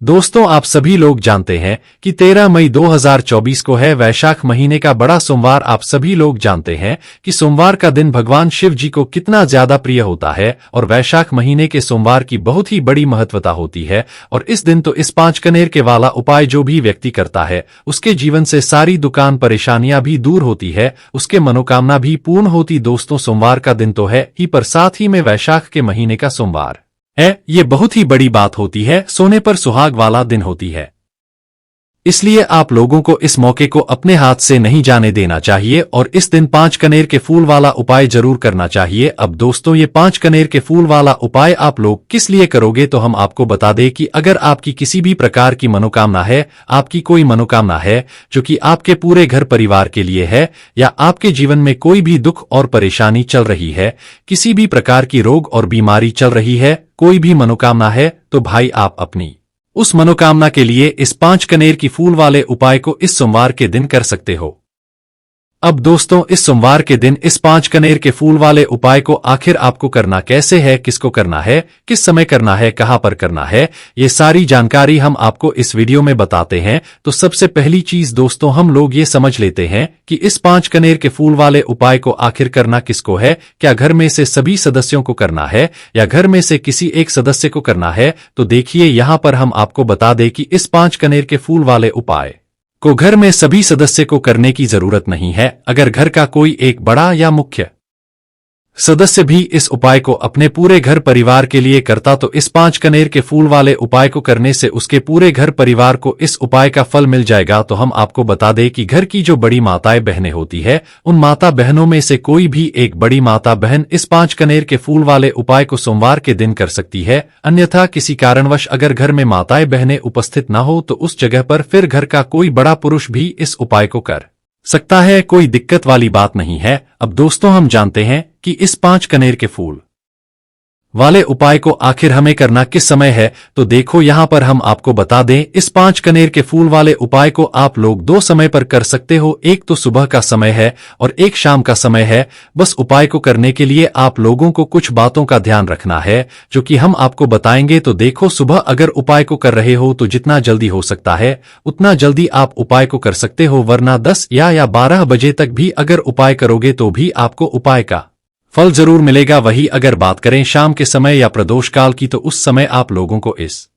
दोस्तों, आप सभी लोग जानते हैं कि 13 मई 2024 को है वैशाख महीने का बड़ा सोमवार। आप सभी लोग जानते हैं कि सोमवार का दिन भगवान शिव जी को कितना ज्यादा प्रिय होता है और वैशाख महीने के सोमवार की बहुत ही बड़ी महत्वता होती है। और इस दिन तो इस 5 कनेर के वाला उपाय जो भी व्यक्ति करता है उसके जीवन से सारी दुकान परेशानियां भी दूर होती है, उसके मनोकामना भी पूर्ण होती। दोस्तों, सोमवार का दिन तो है ही, पर साथ ही में वैशाख के महीने का सोमवार है, ये बहुत ही बड़ी बात होती है, सोने पर सुहाग वाला दिन होती है। इसलिए आप लोगों को इस मौके को अपने हाथ से नहीं जाने देना चाहिए और इस दिन 5 कनेर के फूल वाला उपाय जरूर करना चाहिए। अब दोस्तों, ये 5 कनेर के फूल वाला उपाय आप लोग किस लिए करोगे, तो हम आपको बता दें कि अगर आपकी किसी भी प्रकार की मनोकामना है, आपकी कोई मनोकामना है जो कि आपके पूरे घर परिवार के लिए है, या आपके जीवन में कोई भी दुख और परेशानी चल रही है, किसी भी प्रकार की रोग और बीमारी चल रही है, कोई भी मनोकामना है, तो भाई आप अपनी उस मनोकामना के लिए इस 5 कनेर की फूल वाले उपाय को इस सोमवार के दिन कर सकते हो। अब दोस्तों, इस सोमवार के दिन इस 5 कनेर के फूल वाले उपाय को आखिर आपको करना कैसे है, किसको करना है, किस समय करना है, कहां पर करना है, ये सारी जानकारी हम आपको इस वीडियो में बताते हैं। तो सबसे पहली चीज दोस्तों, हम लोग ये समझ लेते हैं कि इस 5 कनेर के फूल वाले उपाय को आखिर करना किसको है। क्या घर में से सभी सदस्यों को करना है या घर में से किसी एक सदस्य को करना है? तो देखिए, यहां पर हम आपको बता दें कि इस 5 कनेर के फूल वाले उपाय को घर में सभी सदस्य को करने की जरूरत नहीं है। अगर घर का कोई एक बड़ा या मुख्य सदस्य भी इस उपाय को अपने पूरे घर परिवार के लिए करता तो इस 5 कनेर के फूल वाले उपाय को करने से उसके पूरे घर परिवार को इस उपाय का फल मिल जाएगा। तो हम आपको बता दें कि घर की जो बड़ी माताएं बहनें होती है, उन माता बहनों में से कोई भी एक बड़ी माता बहन इस 5 कनेर के फूल वाले उपाय को सोमवार के दिन कर सकती है। अन्यथा किसी कारणवश अगर घर में माताएं बहनें उपस्थित न हो तो उस जगह पर फिर घर का कोई बड़ा पुरुष भी इस उपाय को कर सकता है, कोई दिक्कत वाली बात नहीं है। अब दोस्तों, हम जानते हैं कि इस 5 कनेर के फूल वाले उपाय को आखिर हमें करना किस समय है। तो देखो, यहां पर हम आपको बता दें, इस 5 कनेर के फूल वाले उपाय को आप लोग 2 समय पर कर सकते हो। एक तो सुबह का समय है और एक शाम का समय है। बस उपाय को करने के लिए आप लोगों को कुछ बातों का ध्यान रखना है जो कि हम आपको बताएंगे। तो देखो, सुबह अगर उपाय को कर रहे हो तो जितना जल्दी हो सकता है उतना जल्दी आप उपाय को कर सकते हो, वरना 10 या 12 बजे तक भी अगर उपाय करोगे तो भी आपको उपाय का फल जरूर मिलेगा। वही अगर बात करें शाम के समय या प्रदोष काल की, तो उस समय आप लोगों को इस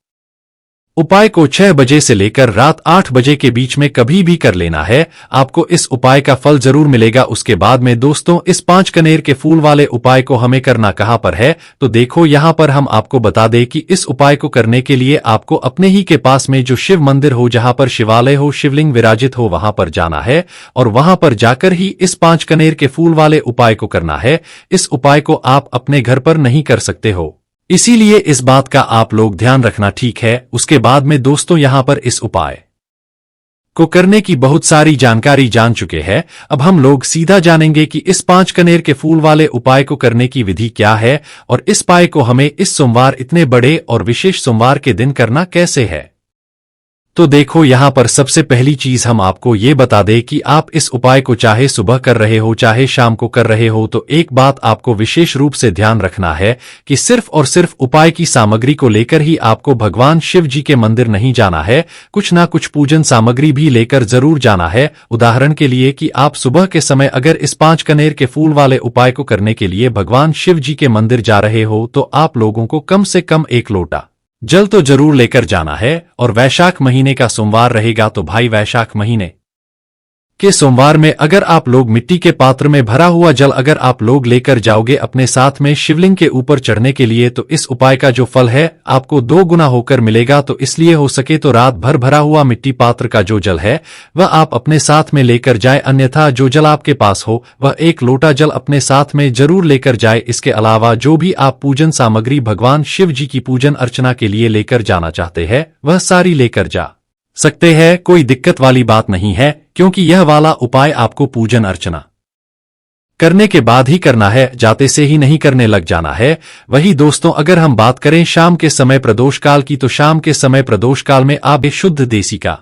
उपाय को 6 बजे से लेकर रात 8 बजे के बीच में कभी भी कर लेना है, आपको इस उपाय का फल जरूर मिलेगा। उसके बाद में दोस्तों, इस 5 कनेर के फूल वाले उपाय को हमें करना कहां पर है, तो देखो, यहां पर हम आपको बता दें कि इस उपाय को करने के लिए आपको अपने ही के पास में जो शिव मंदिर हो, जहां पर शिवालय हो, शिवलिंग विराजित हो, वहां पर जाना है और वहां पर जाकर ही इस 5 कनेर के फूल वाले उपाय को करना है। इस उपाय को आप अपने घर पर नहीं कर सकते हो, इसीलिए इस बात का आप लोग ध्यान रखना, ठीक है। उसके बाद में दोस्तों, यहां पर इस उपाय को करने की बहुत सारी जानकारी जान चुके हैं। अब हम लोग सीधा जानेंगे कि इस 5 कनेर के फूल वाले उपाय को करने की विधि क्या है और इस उपाय को हमें इस सोमवार, इतने बड़े और विशेष सोमवार के दिन करना कैसे है। तो देखो, यहां पर सबसे पहली चीज हम आपको ये बता दें कि आप इस उपाय को चाहे सुबह कर रहे हो चाहे शाम को कर रहे हो, तो एक बात आपको विशेष रूप से ध्यान रखना है कि सिर्फ और सिर्फ उपाय की सामग्री को लेकर ही आपको भगवान शिव जी के मंदिर नहीं जाना है, कुछ ना कुछ पूजन सामग्री भी लेकर जरूर जाना है। उदाहरण के लिए कि आप सुबह के समय अगर इस 5 कनेर के फूल वाले उपाय को करने के लिए भगवान शिव जी के मंदिर जा रहे हो, तो आप लोगों को कम से कम 1 लोटा जल तो जरूर लेकर जाना है। और वैशाख महीने का सोमवार रहेगा, तो भाई वैशाख महीने के सोमवार में अगर आप लोग मिट्टी के पात्र में भरा हुआ जल अगर आप लोग लेकर जाओगे अपने साथ में शिवलिंग के ऊपर चढ़ने के लिए, तो इस उपाय का जो फल है आपको 2 गुना होकर मिलेगा। तो इसलिए हो सके तो रात भर भरा हुआ मिट्टी पात्र का जो जल है वह आप अपने साथ में लेकर जाए, अन्यथा जो जल आपके पास हो वह 1 लोटा जल अपने साथ में जरूर लेकर जाए। इसके अलावा जो भी आप पूजन सामग्री भगवान शिव जी की पूजन अर्चना के लिए लेकर जाना चाहते हैं वह सारी लेकर जा सकते हैं, कोई दिक्कत वाली बात नहीं है, क्योंकि यह वाला उपाय आपको पूजन अर्चना करने के बाद ही करना है, जाते से ही नहीं करने लग जाना है। वही दोस्तों, अगर हम बात करें शाम के समय प्रदोष काल की, तो शाम के समय प्रदोष काल में आप शुद्ध देसी का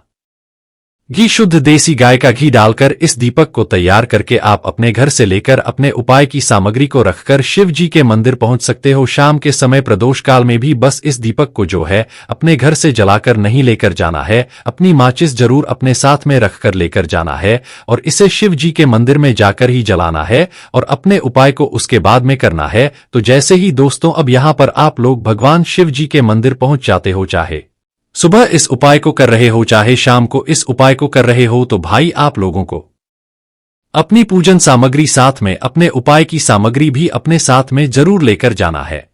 घी शुद्ध देसी गाय का घी डालकर इस दीपक को तैयार करके आप अपने घर से लेकर अपने उपाय की सामग्री को रखकर शिव जी के मंदिर पहुंच सकते हो। शाम के समय प्रदोष काल में भी बस इस दीपक को जो है अपने घर से जलाकर नहीं लेकर जाना है, अपनी माचिस जरूर अपने साथ में रखकर लेकर जाना है और इसे शिव जी के मंदिर में जाकर ही जलाना है और अपने उपाय को उसके बाद में करना है। तो जैसे ही दोस्तों अब यहाँ पर आप लोग भगवान शिव जी के मंदिर पहुंच जाते हो, चाहे सुबह इस उपाय को कर रहे हो चाहे शाम को इस उपाय को कर रहे हो, तो भाई आप लोगों को अपनी पूजन सामग्री साथ में, अपने उपाय की सामग्री भी अपने साथ में जरूर लेकर जाना है।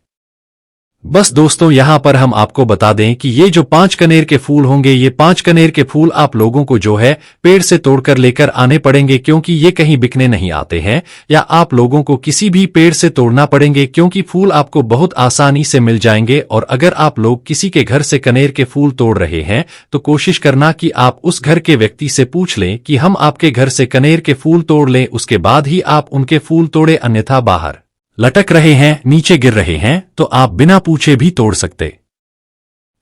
बस दोस्तों यहाँ पर हम आपको बता दें कि ये जो 5 कनेर के फूल होंगे, ये 5 कनेर के फूल आप लोगों को जो है पेड़ से तोड़कर लेकर आने पड़ेंगे, क्योंकि ये कहीं बिकने नहीं आते हैं या आप लोगों को किसी भी पेड़ से तोड़ना पड़ेंगे, क्योंकि फूल आपको बहुत आसानी से मिल जाएंगे। और अगर आप लोग किसी के घर से कनेर के फूल तोड़ रहे हैं तो कोशिश करना कि आप उस घर के व्यक्ति से पूछ लें कि हम आपके घर से कनेर के फूल तोड़ लें, उसके बाद ही आप उनके फूल तोड़े, अन्यथा बाहर लटक रहे हैं, नीचे गिर रहे हैं तो आप बिना पूछे भी तोड़ सकते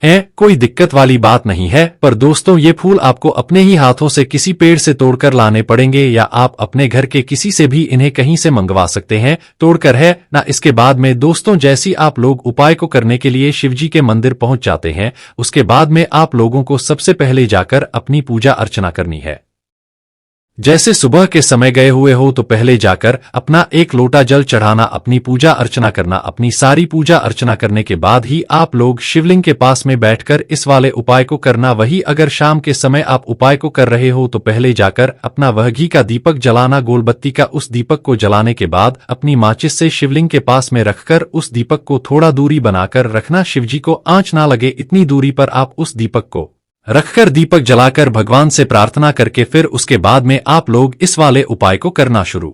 हैं, कोई दिक्कत वाली बात नहीं है। पर दोस्तों ये फूल आपको अपने ही हाथों से किसी पेड़ से तोड़कर लाने पड़ेंगे या आप अपने घर के किसी से भी इन्हें कहीं से मंगवा सकते हैं तोड़कर, है ना। इसके बाद में दोस्तों जैसी आप लोग उपाय को करने के लिए शिवजी के मंदिर पहुंच जाते हैं, उसके बाद में आप लोगों को सबसे पहले जाकर अपनी पूजा अर्चना करनी है। जैसे सुबह के समय गए हुए हो तो पहले जाकर अपना 1 लोटा जल चढ़ाना, अपनी पूजा अर्चना करना। अपनी सारी पूजा अर्चना करने के बाद ही आप लोग शिवलिंग के पास में बैठकर इस वाले उपाय को करना। वही अगर शाम के समय आप उपाय को कर रहे हो तो पहले जाकर अपना वह घी का दीपक जलाना, गोलबत्ती का उस दीपक को जलाने के बाद अपनी माचिस से शिवलिंग के पास में रखकर उस दीपक को थोड़ा दूरी बनाकर रखना, शिवजी को आंच ना लगे इतनी दूरी पर आप उस दीपक को रखकर दीपक जलाकर भगवान से प्रार्थना करके फिर उसके बाद में आप लोग इस वाले उपाय को करना शुरू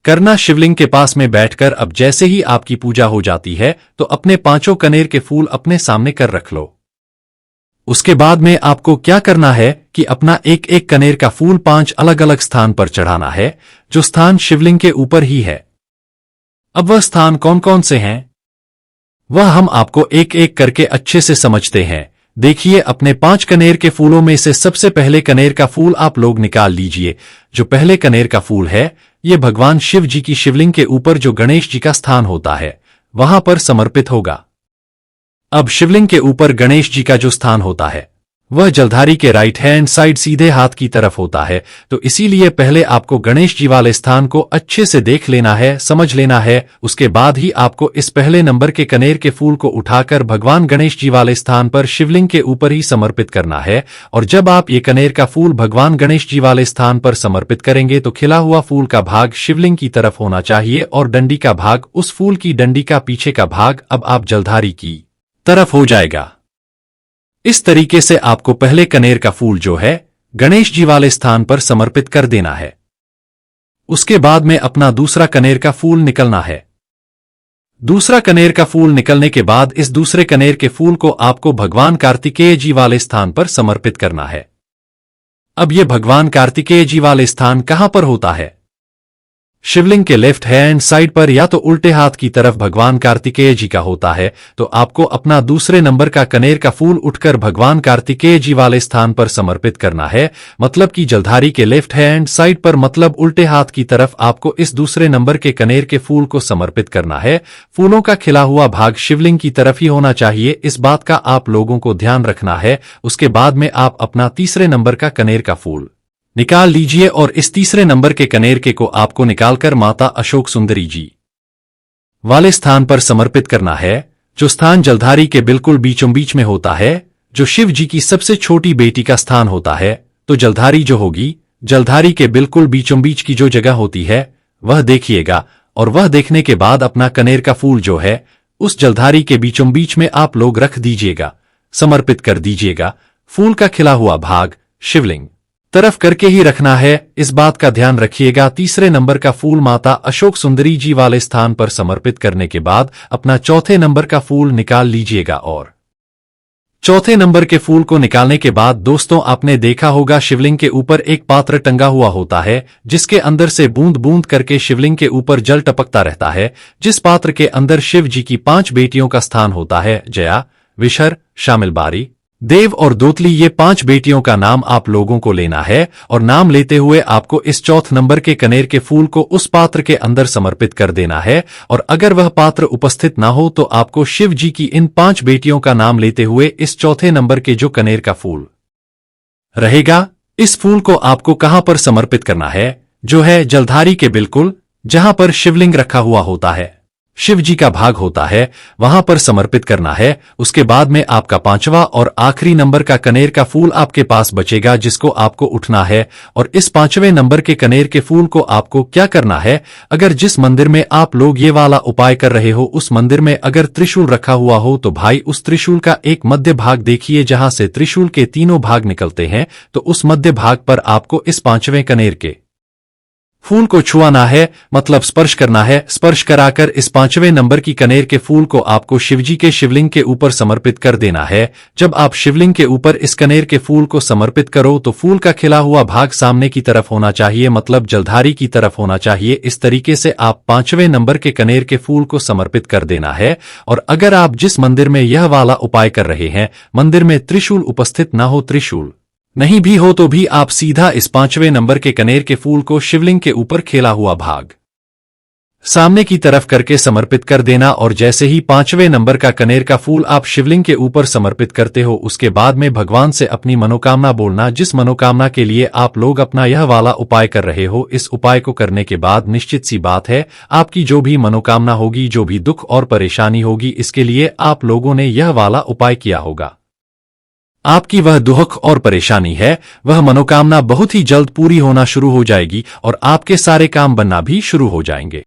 करना। शिवलिंग के पास में बैठकर अब जैसे ही आपकी पूजा हो जाती है तो अपने 5 कनेर के फूल अपने सामने कर रख लो। उसके बाद में आपको क्या करना है कि अपना एक कनेर का फूल 5 अलग अलग स्थान पर चढ़ाना है, जो स्थान शिवलिंग के ऊपर ही है। अब वह स्थान कौन कौन से हैं वह हम आपको एक एक करके अच्छे से समझते हैं। देखिए, अपने 5 कनेर के फूलों में से सबसे पहले कनेर का फूल आप लोग निकाल लीजिए। जो पहले कनेर का फूल है ये भगवान शिव जी की शिवलिंग के ऊपर जो गणेश जी का स्थान होता है वहां पर समर्पित होगा। अब शिवलिंग के ऊपर गणेश जी का जो स्थान होता है वह जलधारी के राइट हैंड साइड सीधे हाथ की तरफ होता है, तो इसीलिए पहले आपको गणेश जी वाले स्थान को अच्छे से देख लेना है, समझ लेना है। उसके बाद ही आपको इस पहले नंबर के कनेर के फूल को उठाकर भगवान गणेश जी वाले स्थान पर शिवलिंग के ऊपर ही समर्पित करना है। और जब आप ये कनेर का फूल भगवान गणेश जी वाले स्थान पर समर्पित करेंगे तो खिला हुआ फूल का भाग शिवलिंग की तरफ होना चाहिए और डंडी का भाग, उस फूल की डंडी का पीछे का भाग अब आप जलधारी की तरफ हो जाएगा। इस तरीके से आपको पहले कनेर का फूल जो है गणेश जी वाले स्थान पर समर्पित कर देना है। उसके बाद में अपना दूसरा कनेर का फूल निकलना है। दूसरा कनेर का फूल निकलने के बाद इस दूसरे कनेर के फूल को आपको भगवान कार्तिकेय जी वाले स्थान पर समर्पित करना है। अब यह भगवान कार्तिकेय जी वाले स्थान कहां पर होता है? शिवलिंग के लेफ्ट हैंड साइड पर या तो उल्टे हाथ की तरफ भगवान कार्तिकेय जी का होता है, तो आपको अपना दूसरे नंबर का कनेर का फूल उठकर भगवान कार्तिकेय जी वाले स्थान पर समर्पित करना है। मतलब कि जलधारी के लेफ्ट हैंड साइड पर, मतलब उल्टे हाथ की तरफ आपको इस दूसरे नंबर के कनेर के फूल को समर्पित करना है। फूलों का खिला हुआ भाग शिवलिंग की तरफ ही होना चाहिए, इस बात का आप लोगों को ध्यान रखना है। उसके बाद में आप अपना तीसरे नंबर का कनेर का फूल निकाल लीजिए और इस तीसरे नंबर के कनेर के को आपको निकालकर माता अशोक सुंदरी जी वाले स्थान पर समर्पित करना है, जो स्थान जलधारी के बिल्कुल बीचों बीच में होता है, जो शिव जी की सबसे छोटी बेटी का स्थान होता है। तो जलधारी जो होगी, जलधारी के बिल्कुल बीचों बीच की जो जगह होती है वह देखिएगा, और वह देखने के बाद अपना कनेर का फूल जो है उस जलधारी के बीचों बीच में आप लोग रख दीजिएगा, समर्पित कर दीजिएगा। फूल का खिला हुआ भाग शिवलिंग तरफ करके ही रखना है, इस बात का ध्यान रखिएगा। तीसरे नंबर का फूल माता अशोक सुंदरी जी वाले स्थान पर समर्पित करने के बाद अपना चौथे नंबर का फूल निकाल लीजिएगा। और चौथे नंबर के फूल को निकालने के बाद दोस्तों आपने देखा होगा शिवलिंग के ऊपर एक पात्र टंगा हुआ होता है, जिसके अंदर से बूंद बूंद करके शिवलिंग के ऊपर जल टपकता रहता है। जिस पात्र के अंदर शिव जी की 5 बेटियों का स्थान होता है, जया, विशर, शामिलबारी, देव और दोतली ये 5 बेटियों का नाम आप लोगों को लेना है और नाम लेते हुए आपको इस चौथे नंबर के कनेर के फूल को उस पात्र के अंदर समर्पित कर देना है। और अगर वह पात्र उपस्थित ना हो तो आपको शिव जी की इन 5 बेटियों का नाम लेते हुए इस चौथे नंबर के जो कनेर का फूल रहेगा, इस फूल को आपको कहां पर समर्पित करना है? जो है जलधारी के बिल्कुल जहां पर शिवलिंग रखा हुआ होता है, शिव जी का भाग होता है, वहां पर समर्पित करना है। उसके बाद में आपका 5वां और आखिरी नंबर का कनेर का फूल आपके पास बचेगा जिसको आपको उठना है। और इस 5वें नंबर के कनेर के फूल को आपको क्या करना है? अगर जिस मंदिर में आप लोग ये वाला उपाय कर रहे हो उस मंदिर में अगर त्रिशूल रखा हुआ हो तो भाई उस त्रिशूल का एक मध्य भाग देखिए जहां से त्रिशूल के तीनों भाग निकलते हैं, तो उस मध्य भाग पर आपको इस 5वें कनेर के फूल को छुआना है, मतलब स्पर्श करना है। स्पर्श कराकर इस 5वें नंबर की कनेर के फूल को आपको शिवजी के शिवलिंग के ऊपर समर्पित कर देना है। जब आप शिवलिंग के ऊपर इस कनेर के फूल को समर्पित करो तो फूल का खिला हुआ भाग सामने की तरफ होना चाहिए, मतलब जलधारी की तरफ होना चाहिए। इस तरीके से आप 5वें नंबर के कनेर के फूल को समर्पित कर देना है। और अगर आप जिस मंदिर में यह वाला उपाय कर रहे हैं मंदिर में त्रिशूल उपस्थित न हो, त्रिशूल नहीं भी हो तो भी आप सीधा इस 5वें नंबर के कनेर के फूल को शिवलिंग के ऊपर खेला हुआ भाग सामने की तरफ करके समर्पित कर देना। और जैसे ही 5वें नंबर का कनेर का फूल आप शिवलिंग के ऊपर समर्पित करते हो उसके बाद में भगवान से अपनी मनोकामना बोलना, जिस मनोकामना के लिए आप लोग अपना यह वाला उपाय कर रहे हो। इस उपाय को करने के बाद निश्चित सी बात है आपकी जो भी मनोकामना होगी, जो भी दुख और परेशानी होगी, इसके लिए आप लोगों ने यह वाला उपाय किया होगा, आपकी वह दुख और परेशानी है वह मनोकामना बहुत ही जल्द पूरी होना शुरू हो जाएगी और आपके सारे काम बनना भी शुरू हो जाएंगे।